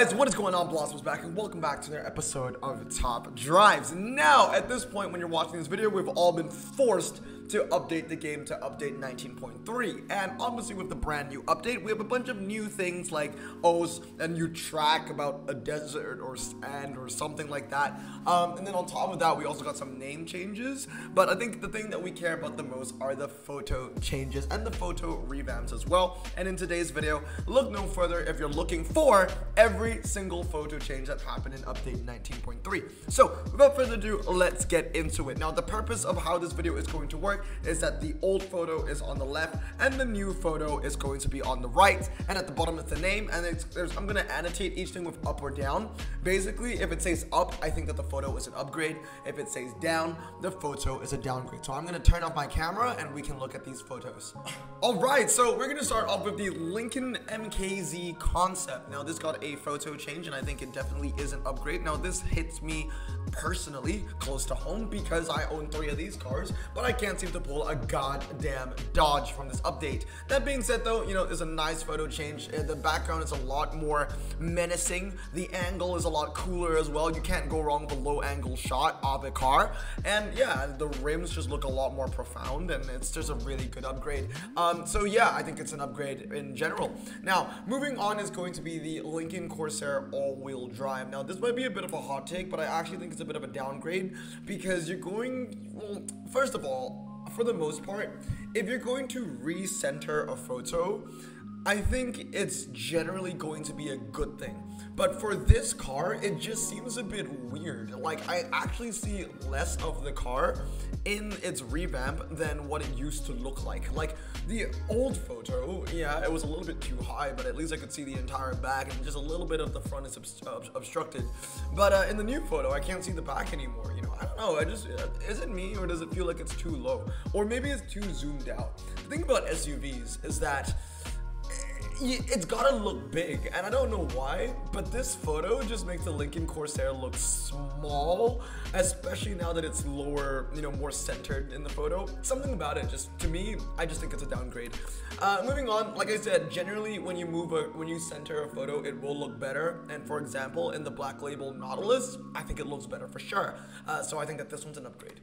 guys, what is going on? Blossom's back and welcome back to their episode of Top Drives. Now, at this point when you're watching this video, we've all been forced to update the game to update 19.3, and obviously with the brand new update, we have a bunch of new things like a new track about a desert or sand or something like that, and then on top of that, we also got some name changes. But I think the thing that we care about the most are the photo changes and the photo revamps as well. And in today's video, look no further if you're looking for every single photo change that happened in update 19.3. So without further ado, let's get into it. Now, the purpose of how this video is going to work is that the old photo is on the left and the new photo is going to be on the right, and at the bottom is the name, and I'm going to annotate each thing with up or down. Basically, if it says up, I think that the photo is an upgrade. If it says down, the photo is a downgrade. So I'm going to turn off my camera and we can look at these photos. Alright, so we're going to start off with the Lincoln MKZ concept. Now, this got a photo change and I think it definitely is an upgrade. Now, this hits me personally close to home because I own 3 of these cars, but I can't seem to pull a goddamn Dodge from this update. That being said though, you know, it's a nice photo change. The background is a lot more menacing. The angle is a lot cooler as well. You can't go wrong with a low angle shot of a car. And yeah, the rims just look a lot more profound and it's just a really good upgrade. So yeah, I think it's an upgrade in general. Now, moving on is going to be the Lincoln Corsair all-wheel drive. Now, this might be a bit of a hot take, but I actually think it's a bit of a downgrade because you're going, well, first of all, for the most part, if you're going to recenter a photo, I think it's generally going to be a good thing. But for this car, it just seems a bit weird. Like, I actually see less of the car in its revamp than what it used to look like. Like, the old photo, yeah, it was a little bit too high, but at least I could see the entire back and just a little bit of the front is obstructed. But in the new photo, I can't see the back anymore, you know? I don't know, is it me or does it feel like it's too low? Or maybe it's too zoomed out. The thing about SUVs is that it's gotta look big, and I don't know why, but this photo just makes the Lincoln Corsair look small, especially now that it's lower, you know, more centered in the photo. Something about it, just to me, I just think it's a downgrade. Moving on, like I said, generally when you center a photo, it will look better. And for example, in the Black Label Nautilus, I think it looks better for sure. So I think that this one's an upgrade.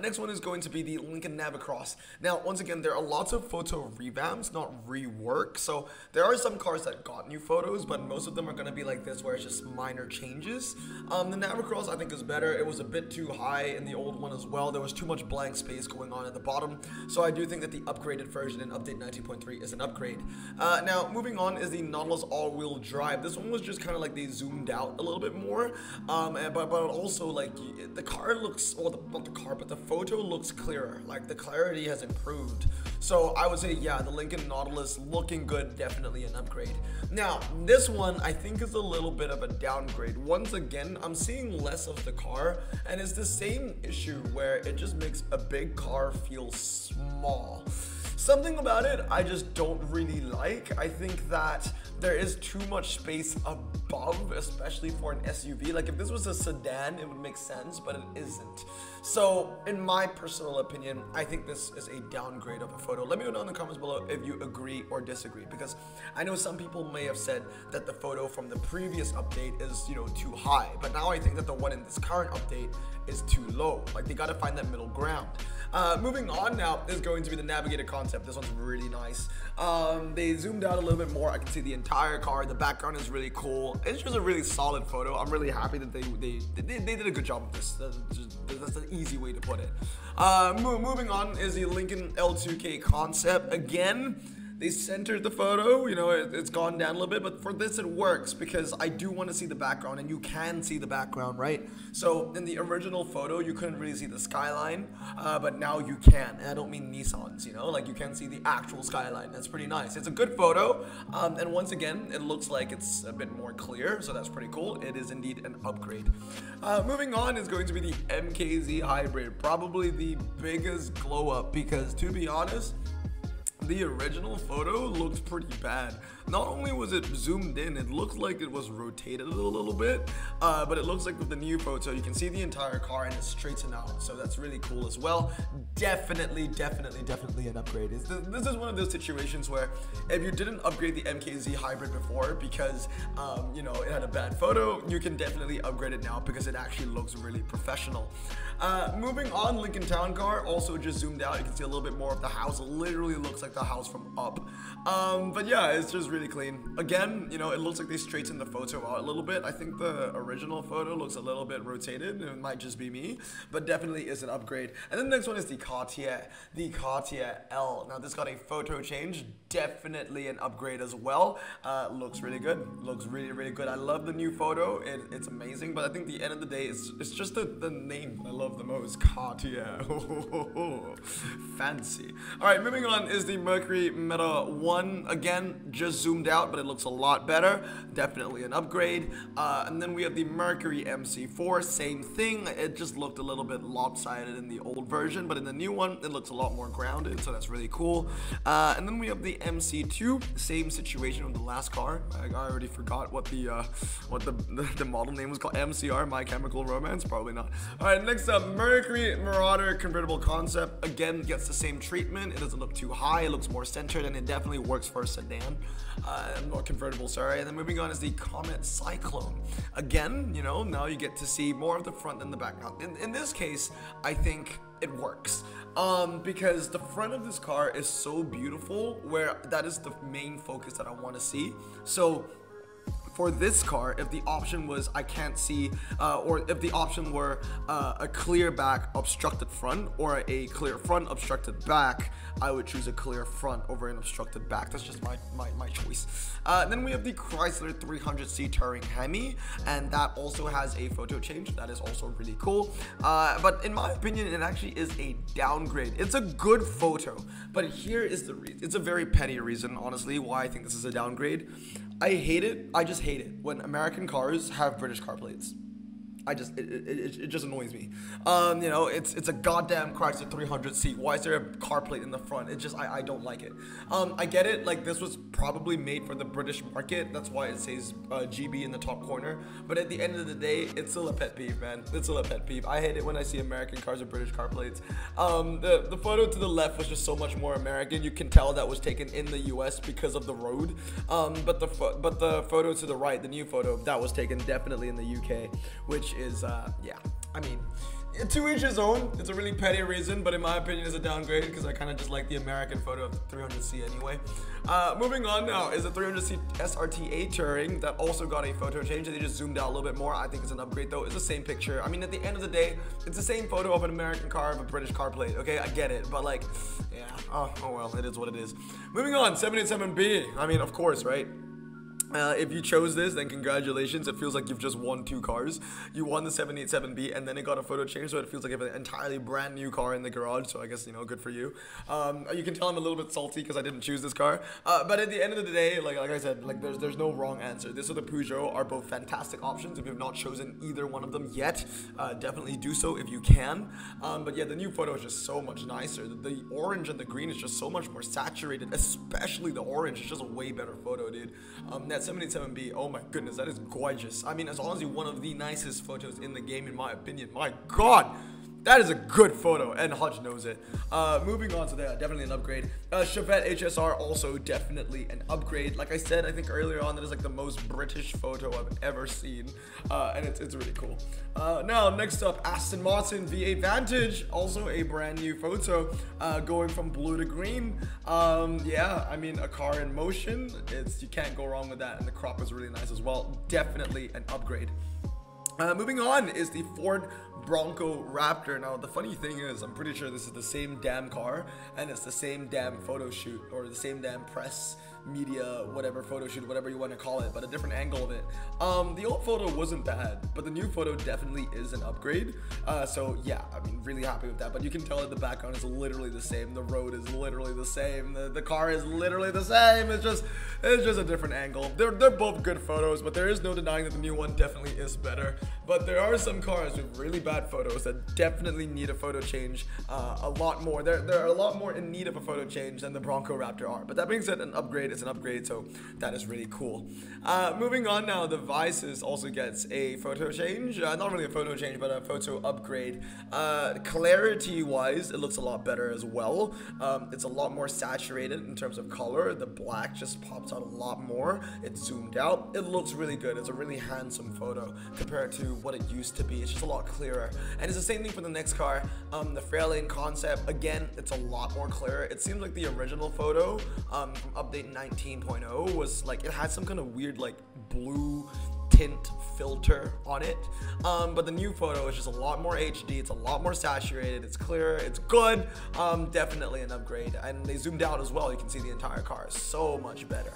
Next one is going to be the Lincoln Navicross. Now, once again, there are lots of photo revamps, not rework. So there are some cars that got new photos, but most of them are going to be like this, where it's just minor changes. The Navicross, I think, is better. It was a bit too high in the old one as well. There was too much blank space going on at the bottom. So I do think that the upgraded version in update 19.3 is an upgrade. Now, moving on is the Nautilus all-wheel drive. This one was just kind of like they zoomed out a little bit more. But also, like, the car looks, well, not the car, but the photo looks clearer. Like, the clarity has improved. So I would say, yeah, the Lincoln Nautilus looking good, definitely an upgrade. Now, this one I think is a little bit of a downgrade. Once again, I'm seeing less of the car, and it's the same issue where it just makes a big car feel small. Something about it I just don't really like. I think that there is too much space above, especially for an SUV. Like, if this was a sedan, it would make sense, but it isn't. So, in my personal opinion, I think this is a downgrade of a photo. Let me know in the comments below if you agree or disagree, because I know some people may have said that the photo from the previous update is, you know, too high, but now I think that the one in this current update is too low. Like, they gotta find that middle ground. Moving on now is going to be the Navigator concept. This one's really nice. They zoomed out a little bit more. I can see the entire car. The background is really cool. It's just a really solid photo. I'm really happy that they did a good job with this. That's an easy way to put it. Moving on is the Lincoln L2K concept. Again, they centered the photo, you know, it's gone down a little bit, but for this it works because I do want to see the background, and you can see the background, right? So in the original photo, you couldn't really see the skyline, but now you can, and I don't mean Nissans, you know, like you can see the actual skyline. That's pretty nice. It's a good photo, and once again, it looks like it's a bit more clear, so that's pretty cool. It is indeed an upgrade. Moving on is going to be the MKZ Hybrid, probably the biggest glow up because, to be honest, the original photo looked pretty bad. not only was it zoomed in, it looked like it was rotated a little bit, but it looks like with the new photo, you can see the entire car and it's straightened out. So that's really cool as well. Definitely an upgrade. This is one of those situations where if you didn't upgrade the MKZ Hybrid before because, you know, it had a bad photo, you can definitely upgrade it now because it actually looks really professional. Moving on, Lincoln Town Car also just zoomed out. You can see a little bit more of the house. It literally looks like the house from up. But yeah, it's just really clean. Again, you know, it looks like they straightened the photo out a little bit. I think the original photo looks a little bit rotated. It might just be me, but definitely is an upgrade. And then the next one is the Cartier L. Now this got a photo change. Definitely an upgrade as well. Looks really good. Looks really good. I love the new photo. It's amazing, but I think the end of the day, it's just the name I love the most. Cartier. Fancy. All right, moving on is the Mercury Meta 1. Again, just zoomed out, but it looks a lot better. Definitely an upgrade. And then we have the Mercury MC4. Same thing. It just looked a little bit lopsided in the old version, but in the new one, it looks a lot more grounded, so that's really cool. And then we have the MC2. Same situation with the last car. I already forgot what the model name was called. MCR, My Chemical Romance? Probably not. All right, next up, Mercury Marauder Convertible Concept. Again, gets the same treatment. It doesn't look too high. It looks more centered, and it definitely works for a sedan. More convertible, sorry. And then moving on is the Comet Cyclone. Again, you know, now you get to see more of the front than the back. Now, in this case, I think it works because the front of this car is so beautiful, where that is the main focus that I want to see. So for this car, if the option was I can't see, or if the option were a clear back obstructed front or a clear front obstructed back, I would choose a clear front over an obstructed back. That's just my choice. Then we have the Chrysler 300C Touring Hemi, and that also has a photo change. That is also really cool. But in my opinion, it actually is a downgrade. It's a good photo, but here is the reason. It's a very petty reason, honestly, why I think this is a downgrade. I hate it. I just hate it when American cars have British car plates. It just annoys me. You know, it's a goddamn Chrysler 300C. Why is there a car plate in the front? It just, I don't like it. I get it, like this was probably made for the British market. That's why it says GB in the top corner. But at the end of the day, it's still a pet peeve, man. It's still a pet peeve. I hate it when I see American cars with British car plates. The photo to the left was just so much more American. You can tell that was taken in the US because of the road. But the photo to the right, the new photo, that was taken definitely in the UK, which is yeah, I mean, to each his own. It's a really petty reason, but in my opinion it's a downgrade because I kind of just like the American photo of the 300C anyway. Moving on now is the 300C SRT8 Touring that also got a photo change. They just zoomed out a little bit more. I think it's an upgrade though. It's the same picture. I mean, at the end of the day, it's the same photo of an American car of a British car plate. Okay, I get it, but like, yeah, oh well, it is what it is. Moving on, 787B. I mean, of course, right? If you chose this, then congratulations. It feels like you've just won 2 cars. You won the 787B, and then it got a photo change, so it feels like you have an entirely brand new car in the garage. So I guess, you know, good for you. You can tell I'm a little bit salty because I didn't choose this car. But at the end of the day, like I said, like there's no wrong answer. This or the Peugeot are both fantastic options. If you have not chosen either one of them yet, definitely do so if you can. But yeah, the new photo is just so much nicer. The orange and the green is just so much more saturated, especially the orange. It's just a way better photo, dude. That 787B, oh my goodness, that is gorgeous. I mean, it's honestly one of the nicest photos in the game, in my opinion. My God, that is a good photo, and Hutch knows it. Moving on to that, definitely an upgrade. Chevette HSR, also definitely an upgrade. Like I said, I think earlier on, that is like the most British photo I've ever seen, and it's really cool. Now, next up, Aston Martin V8 Vantage, also a brand new photo, going from blue to green. Yeah, I mean, a car in motion, you can't go wrong with that, and the crop is really nice as well. Definitely an upgrade. Moving on is the Ford Bronco Raptor. Now, the funny thing is, I'm pretty sure this is the same damn car, and it's the same damn photo shoot, or the same damn press, media, whatever, photo shoot, whatever you want to call it, but a different angle of it. The old photo wasn't bad, but the new photo definitely is an upgrade. So yeah, I mean, really happy with that. But you can tell that the background is literally the same. The road is literally the same. The car is literally the same. It's just a different angle. They're both good photos, but there is no denying that the new one definitely is better. But there are some cars with really bad photos that definitely need a photo change a lot more. They're a lot more in need of a photo change than the Bronco Raptor are. But that being said, an upgrade it's an upgrade, so that is really cool. Moving on now, the Vices also gets a photo change. Not really a photo change, but a photo upgrade. Clarity wise, it looks a lot better as well. It's a lot more saturated in terms of color. The black just pops out a lot more. It's zoomed out. It looks really good. It's a really handsome photo compared to what it used to be. It's just a lot clearer. And it's the same thing for the next car. The Fairlane concept, again, it's a lot more clearer. It seems like the original photo from update 19.0 was like, it had some kind of weird like blue tint filter on it, but the new photo is just a lot more HD. It's a lot more saturated. It's clearer. It's good. Definitely an upgrade. And they zoomed out as well. You can see the entire car. So much better.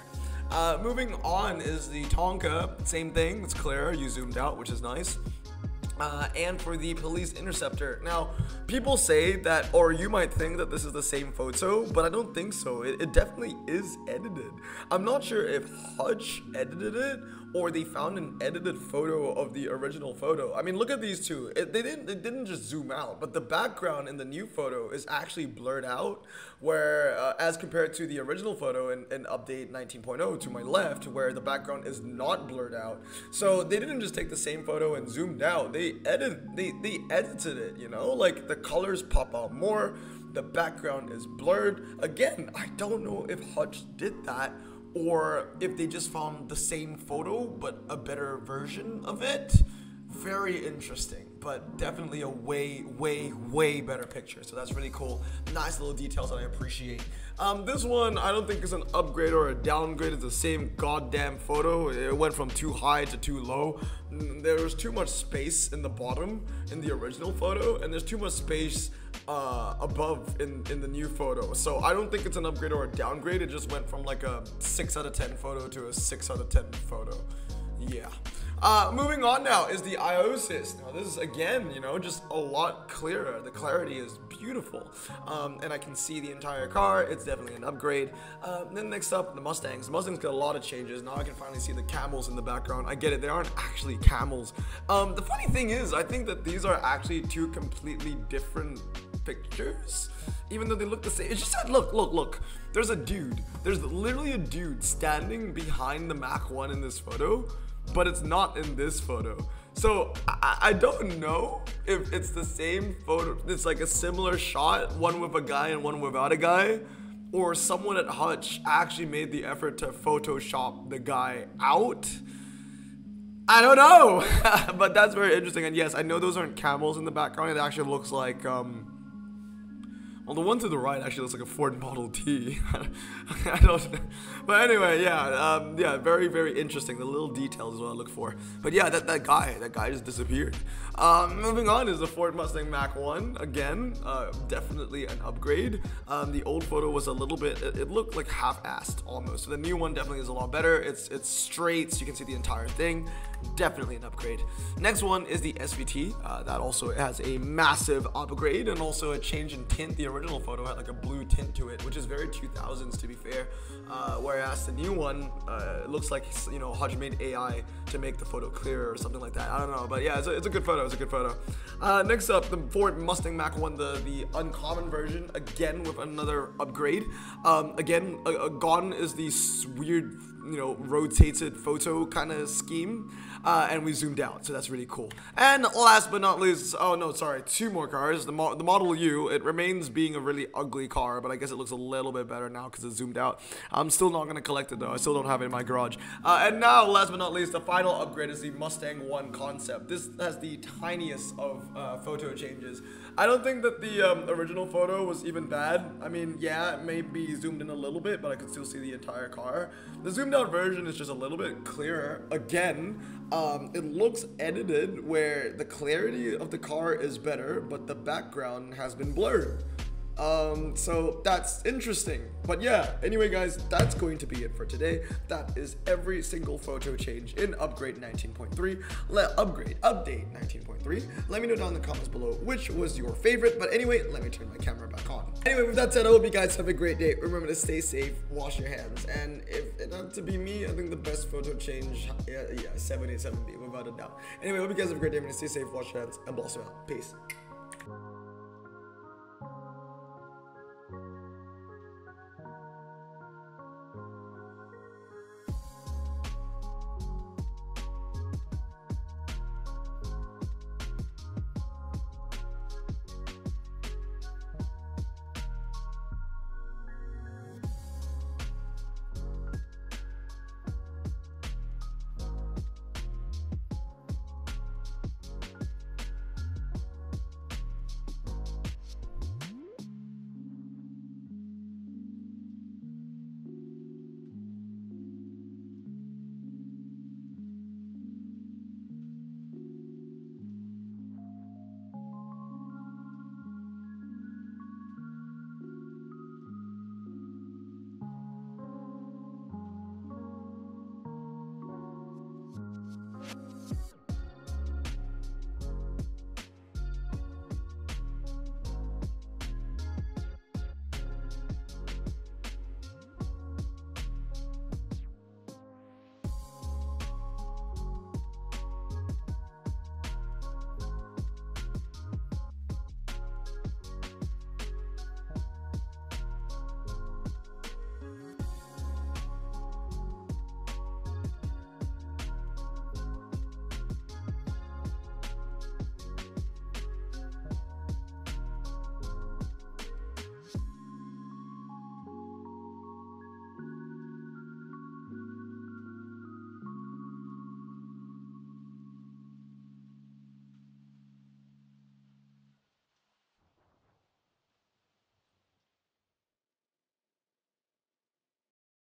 Moving on is the Tonka. Same thing. It's clearer. You zoomed out, which is nice. And for the Police Interceptor. Now, people say that, or you might think that this is the same photo, but I don't think so. It definitely is edited. I'm not sure if Hutch edited it or they found an edited photo of the original photo. I mean, look at these two. They didn't just zoom out, but the background in the new photo is actually blurred out, where as compared to the original photo in update 19.0 to my left, where the background is not blurred out. So they didn't just take the same photo and zoomed out. They edited it, you know, like the colors pop out more, the background is blurred. Again, I don't know if Hutch did that or if they just found the same photo but a better version of it. Very interesting, but definitely a way better picture. So that's really cool. Nice little details that I appreciate. This one I don't think is an upgrade or a downgrade. It's the same goddamn photo. It went from too high to too low. There was too much space in the bottom in the original photo, and there's too much space above in the new photo. So I don't think it's an upgrade or a downgrade. It just went from like a 6 out of 10 photo to a 6 out of 10 photo. Yeah. Moving on now is the Iosis. Now this is again, you know, just a lot clearer. The clarity is beautiful, and I can see the entire car. It's definitely an upgrade. Then next up, the Mustangs. The Mustangs got a lot of changes. Now I can finally see the camels in the background. I get it, they aren't actually camels. The funny thing is, I think that these are actually two completely different pictures, even though they look the same. It's just that, look. There's a dude. There's literally a dude standing behind the Mach 1 in this photo, but it's not in this photo. So I don't know if it's the same photo. It's like a similar shot, one with a guy and one without a guy, or someone at Hutch actually made the effort to Photoshop the guy out. I don't know, but that's very interesting. And yes, I know those aren't camels in the background. It actually looks like, well, the one to the right actually looks like a Ford Model T. I don't know. But anyway, yeah, very interesting. The little details is what I look for. But yeah, that guy just disappeared. Moving on is the Ford Mustang Mach 1. Again, definitely an upgrade. The old photo was a little bit, it looked like half-assed almost. So the new one definitely is a lot better. It's straight, so you can see the entire thing. Definitely an upgrade. Next one is the SVT. That also has a massive upgrade and also a change in tint. The original photo had like a blue tint to it, which is very 2000s to be fair. Whereas the new one it looks like, you know, Hutch made AI to make the photo clearer or something like that. I don't know, but yeah, it's a good photo. It's a good photo. Next up, the Ford Mustang Mach 1, the uncommon version, again with another upgrade. Again, gone is the weird, you know, rotated photo kind of scheme, and we zoomed out, so that's really cool. And last but not least, oh no, sorry, two more cars. The Model U, it remains being a really ugly car, but I guess it looks a little bit better now because it's zoomed out. I'm still not gonna collect it though. I still don't have it in my garage. And now, last but not least, the final upgrade is the Mustang 1 concept. This has the tiniest of photo changes. I don't think that the original photo was even bad. I mean, yeah, it may be zoomed in a little bit, but I could still see the entire car. The zoomed out version is just a little bit clearer. Again, it looks edited where the clarity of the car is better, but the background has been blurred. So that's interesting. But yeah, anyway guys, that's going to be it for today. That is every single photo change in upgrade 19.3. Update 19.3. Let me know down in the comments below which was your favorite. But anyway, let me turn my camera back on. Anyway, with that said, I hope you guys have a great day. Remember to stay safe, wash your hands, and if it had to be me, I think the best photo change, yeah, 787B without a doubt. Anyway, hope you guys have a great day. Stay safe, wash your hands, and bless you out. Peace.